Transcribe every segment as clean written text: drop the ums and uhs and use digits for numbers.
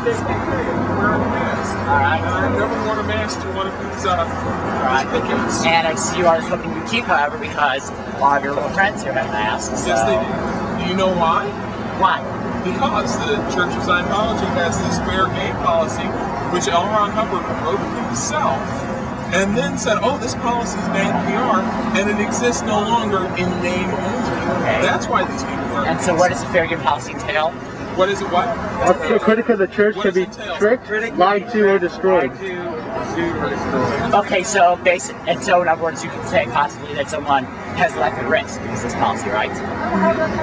wearing a mask. Alright. And I never worn a mask to one of these pickets. And I see you are looking to keep, however, because a lot of your little friends here have masks. Yes, they do. Do you know why? Why? Because the Church of Scientology has this fair game policy, which L. Ron Hubbard wrote himself, and then said, oh, this policy is bad PR, and it exists no longer in name only. Okay. That's why these people are. And so what does the fair game policy entail? What is it? What? A critic of the church can be tricked, lied to, or destroyed. Okay, so and so in other words, you could say possibly that someone has life at risk because of this policy, right?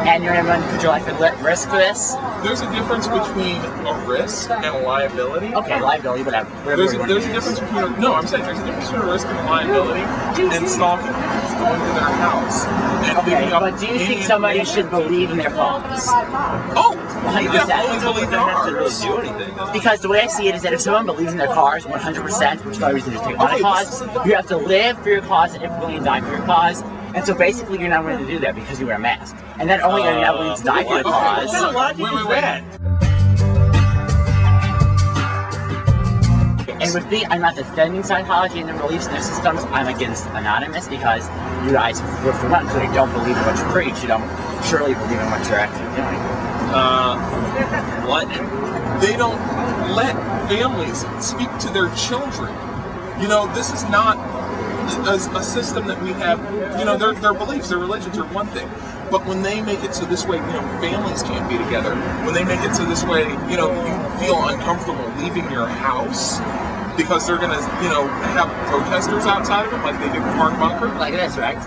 And you're going to put your life at risk for this? There's a difference between a risk and a liability. Okay, liability, whatever. There's a difference between I'm saying there's a difference between a risk and a liability and stalking people, going to their house. And okay, but do you think somebody should believe in their cause? Oh, you definitely believe in ours. Do anything. Because the way I see it is that if someone believes in their cause 100%, which is the only reason to take on a cause, you have to live for your cause and if willing to die for your cause. And so basically you're not willing to do that because you wear a mask. And not only are you not willing to die for your cause. What logic is that? And with me, I'm not defending Scientology and their beliefs and their systems. I'm against Anonymous because you guys, for one, clearly don't believe in what you preach. You don't surely believe in what you're actually doing. What? They don't let families speak to their children. You know, this is not a system that we have. You know, their beliefs, their religions are one thing. But when they make it so this way, families can't be together. When they make it so this way, you feel uncomfortable leaving your house because they're gonna, have protesters outside of it like they did with Mark Bunker. Like this, right?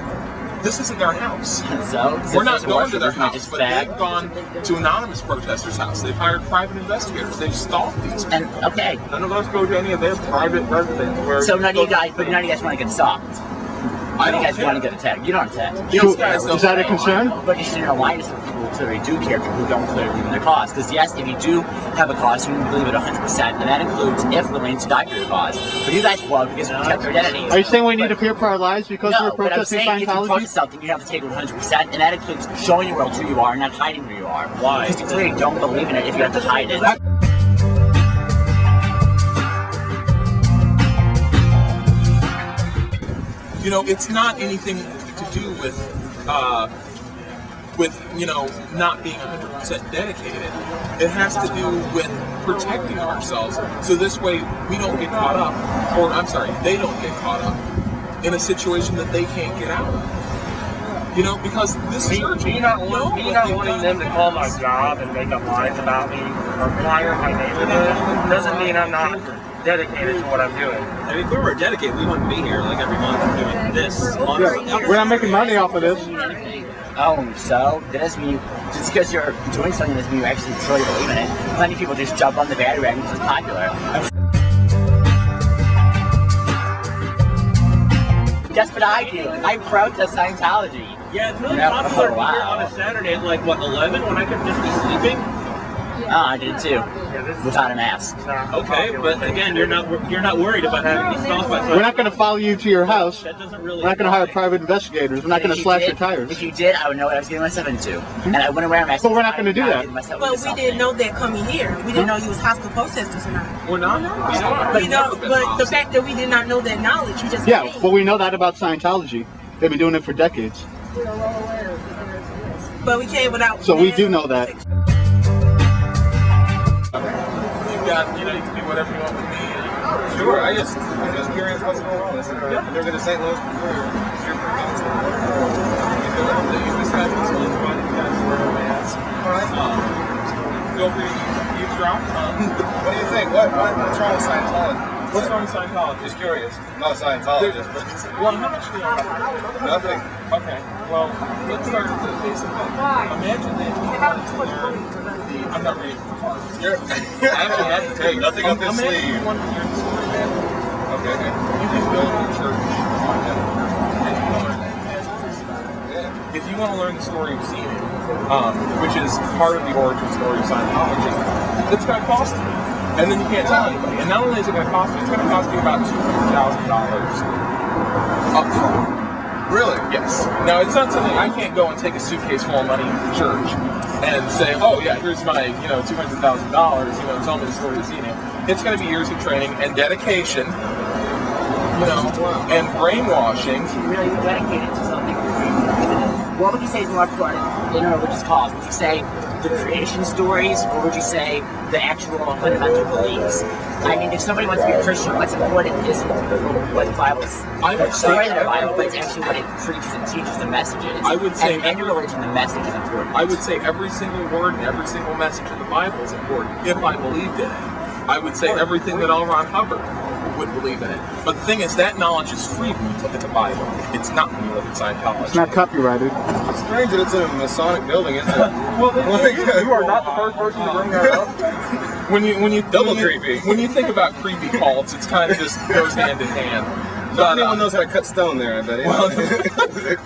This isn't their house. So we're not going to their house, but they've gone to anonymous protesters' house. They've hired private investigators. They've stalked these people. And okay, None of us go to any of their private residence. Where so none of you guys want to get stalked. I don't you guys care. want to get attacked. You don't attack. These guys don't Is that a know. concern? But you should know why there's some people who clearly do care, people who don't clearly believe in their cause. Because yes, if you do have a cause, you believe it 100%, and that includes if willing to die for your cause. But you guys won't because you protect your identities. Are you saying we need to fear for our lives because we're No, but I'm protesting saying if you Scientology? protest something, you have to take it 100%, and that includes showing the world who you are, not hiding who you are. Why? Because you clearly don't believe in it if you have to hide it. It's not anything to do with not being 100% dedicated. It has to do with protecting ourselves, so this way we don't get caught up, or they don't get caught up in a situation that they can't get out of. Because this church, me not wanting them to call my job and make up lies about me or flyer my neighborhood doesn't mean I'm not dedicated to what I'm doing. I mean, if we were dedicated, we wouldn't be here like every month doing this. We're not making money off of this. Oh, so that doesn't mean just because you're doing something doesn't mean you actually truly believe in it. Plenty of people just jump on the bandwagon because it's popular. That's what I do. I protest Scientology. Yeah, it's really popular here on a Saturday at 11 when I could just be sleeping. Oh, I did too. Without a mask. Okay, but again, you're not worried about having me stalked by. We're not going to follow you to your house. That doesn't really. We're not going to hire private investigators. We're not going to slash your tires. If you did, I would know what I was getting myself into. And I wouldn't wear a mask. But we're not going to do that. But we didn't know that coming here. We didn't know you was hostile protesters or not. we're not. But the fact that we did not know that knowledge, we just Yeah, well, we know that about Scientology. They've been doing it for decades. But we came without. So we do know that. You can do whatever you want with me. Sure, I'm just curious what's going on. They're going to St. Louis before you're You just have this little run, you guys wear a mask. Feel free to eavesdrop. What do you think? What's wrong with Scientology? What's wrong with Scientology? Just curious. I'm not a Scientologist, but Well, how much do you know? nothing. Okay, well, let's start with the basic thing. Imagine that you wanted to learn I'm not reading the cards. I don't have to take nothing up his Imagine sleeve. you wanted to learn the story of Advent. Okay. You can go to a church on Advent, and you can learn that. If you want to learn the story of Zenith, which is part of the origin story of Scientology, it's going to cost you. And then you can't tell anybody. And not only is it going to cost you, it's going to cost you about $200,000 up front. Really? Yes. Now, it's not something I can't go and take a suitcase full of money to church and say, oh yeah, here's my, $200,000, tell me the story of Xenu. It's going to be years of training and dedication, and brainwashing. You really dedicated to something. What would you say is more important in a religious cause? Would you say the creation stories, or would you say the actual fundamental beliefs? I mean, if somebody wants to be a Christian, what's important isn't what the Bible is. I would It's say- the the Bible, but it's actually what it preaches and teaches, the messages. I would say- and any religion, the message is important. I would say every single word and every single message in the Bible is important if I believed in it. I would say everything that L. Ron Hubbard would believe in it. But the thing is, that knowledge is free when you look at the Bible. It's not when you look at Scientology. It's not copyrighted. It's strange that it's in a Masonic building, isn't it? Well, you are not the first person to bring that up. When you Double creepy. When you think about creepy cults, it's kind of just goes hand in hand. Not anyone knows how to cut stone there, I bet.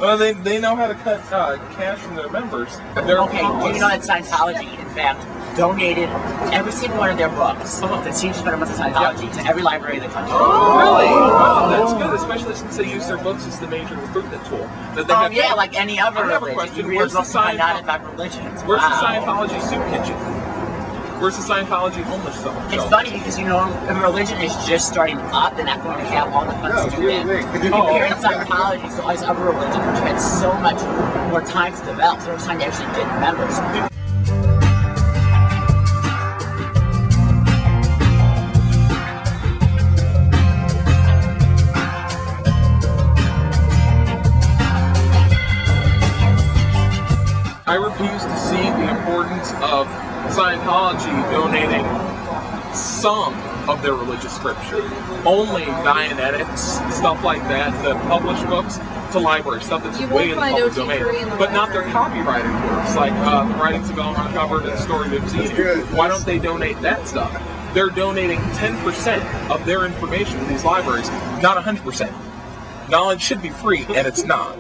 Well, they know how to cut cash from their members. They're Okay, do you know that Scientology, in fact, donated every single one of their books, the teachings fundamentals of Scientology, to every library in the country? Really? Wow, that's good, especially since they use their books as the major recruitment tool. That they have. Yeah, like any other I have a religion. question. You read Where's the books to find out Scientology- about religions. Where's Wow. the Scientology soup kitchen? Where's the Scientology homeless shelter? It's funny because if a religion is just starting up, they're not going to have all the funds to do that. You compare in Scientology to all these other religions, which had so much more time to develop, so much time to actually get members. I refuse to see the importance of Scientology donating some of their religious scripture, only Dianetics, stuff like that, the published books, to libraries, stuff that's You way will in the find public OT domain, free in the but not their copyrighted works, like the writings of L. Ron Hubbard and the story of Xenu. Why don't they donate that stuff? They're donating 10% of their information to these libraries, not 100%. Knowledge should be free, and it's not.